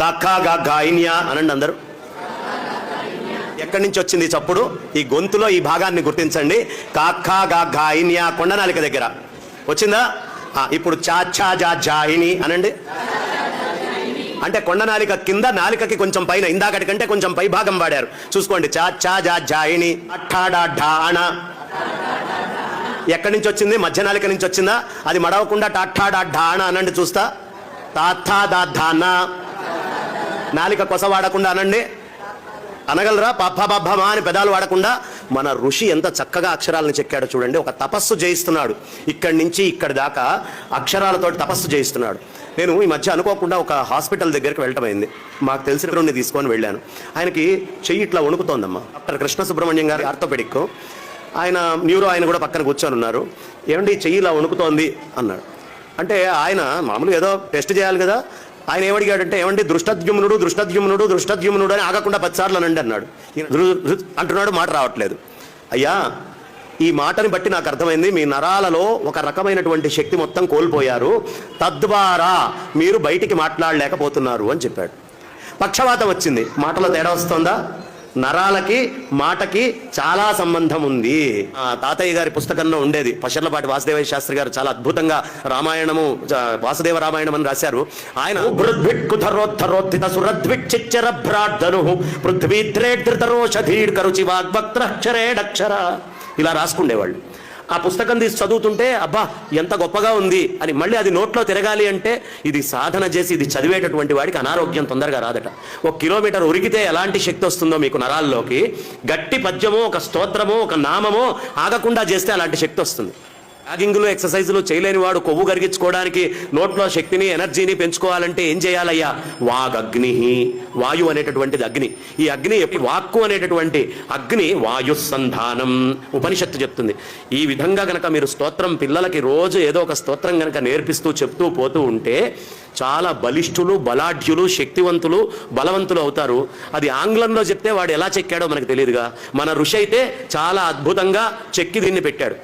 కాకా గా గాయిన్యా అనండి అందరూ. ఎక్కడి నుంచి వచ్చింది చప్పుడు? ఈ గొంతులో ఈ భాగాన్ని గుర్తించండి. కాకా గా గాయిన్యా కొండనాలిక దగ్గర వచ్చిందా? ఇప్పుడు చా ఛా జా జాయిని అనండి. అంటే కొండనాలిక కింద, నాలికకి కొంచెం పైన, ఇందాకటి కంటే కొంచెం పై భాగం వాడారు. చూసుకోండి. చా ఛా జా జాయిని. అఠాడా ఢాణ ఎక్కడి నుంచి వచ్చింది? మధ్య నాలిక నుంచి వచ్చిందా? అది మడవకుండా టాఠాడా ఢాణ అనండి చూస్తా. తాథా దా ధానా నాలిక కొస వాడకుండా అనండి. అనగలరా? పప్ప బబ్బమా అని పెదాలు వాడకుండా. మన ఋషి ఎంత చక్కగా అక్షరాలను చెక్కాడో చూడండి. ఒక తపస్సు చేయిస్తున్నాడు. ఇక్కడి నుంచి ఇక్కడి దాకా అక్షరాలతో తపస్సు చేయిస్తున్నాడు. నేను ఈ మధ్య అనుకోకుండా ఒక హాస్పిటల్ దగ్గరికి వెళ్ళటమైంది. మాకు తెలిసిన వాడిని తీసుకొని వెళ్ళాను. ఆయనకి చెయ్యి ఇట్లా వణుకుతోందమ్మా. డాక్టర్ కృష్ణ సుబ్రహ్మణ్యం గారు, ఆర్థోపెడిక్. ఆయన న్యూరో, ఆయన కూడా పక్కన కూర్చొని ఉన్నారు. ఏమండి చెయ్యి ఇలా వణుకుతోంది అన్నాడు. అంటే ఆయన మామూలుగా ఏదో టెస్ట్ చేయాలి కదా. ఆయన ఏమడిగాడంటే, ఏమండి దృష్టద్యుమ్నుడు దృష్టద్యుమ్నుడు దృష్టద్యుమ్నుడు అని ఆగకుండా 10 సార్లు అనండి అన్నాడు. అంటున్నాడు, మాట రావట్లేదు. అయ్యా, ఈ మాటని బట్టి నాకు అర్థమైంది, మీ నరాలలో ఒక రకమైనటువంటి శక్తి మొత్తం కోల్పోయారు, తద్వారా మీరు బయటికి మాట్లాడలేకపోతున్నారు అని చెప్పాడు. పక్షవాతం వచ్చింది, మాటలో తేడా వస్తుందా? నరాలకి మాటకి చాలా సంబంధం ఉంది. తాతయ్య గారి పుస్తకంలో ఉండేది. పశర్లపాటి వాసుదేవయ్య శాస్త్రి గారు చాలా అద్భుతంగా రామాయణము, వాసుదేవ రామాయణం అని రాశారు. ఆయన ఇలా రాసుకుండేవాళ్ళు. ఆ పుస్తకం తీసి చదువుతుంటే అబ్బా ఎంత గొప్పగా ఉంది అని. మళ్ళీ అది నోట్లో తిరగాలి అంటే ఇది సాధన చేసి ఇది చదివేటటువంటి వాడికి అనారోగ్యం తొందరగా రాదట. 1 కిలోమీటర్ ఉరికితే ఎలాంటి శక్తి వస్తుందో మీకు నరాల్లోకి, గట్టి పద్యమో, ఒక స్తోత్రమో, ఒక నామమో ఆగకుండా చేస్తే అలాంటి శక్తి వస్తుంది. జాగింగ్లు, ఎక్సర్సైజులు చేయలేని వాడు కొవ్వు కరిగించుకోవడానికి, నోట్లో శక్తిని, ఎనర్జీని పెంచుకోవాలంటే ఏం చేయాలయ్యా? వాగగ్ని. వాయు అనేటటువంటిది అగ్ని. ఈ అగ్ని, వాక్కు అనేటటువంటి అగ్ని వాయుసంధానం ఉపనిషత్తు చెప్తుంది. ఈ విధంగా గనక మీరు స్తోత్రం పిల్లలకి రోజు ఏదో ఒక స్తోత్రం గనక నేర్పిస్తూ చెప్తూ పోతూ ఉంటే చాలా బలిష్ఠులు, బలాఢ్యులు, శక్తివంతులు, బలవంతులు అవుతారు. అది ఆంగ్లంలో చెప్తే వాడు ఎలా చెక్కాడో మనకు తెలియదుగా. మన ఋషి అయితే చాలా అద్భుతంగా చెక్కి దీన్ని పెట్టాడు.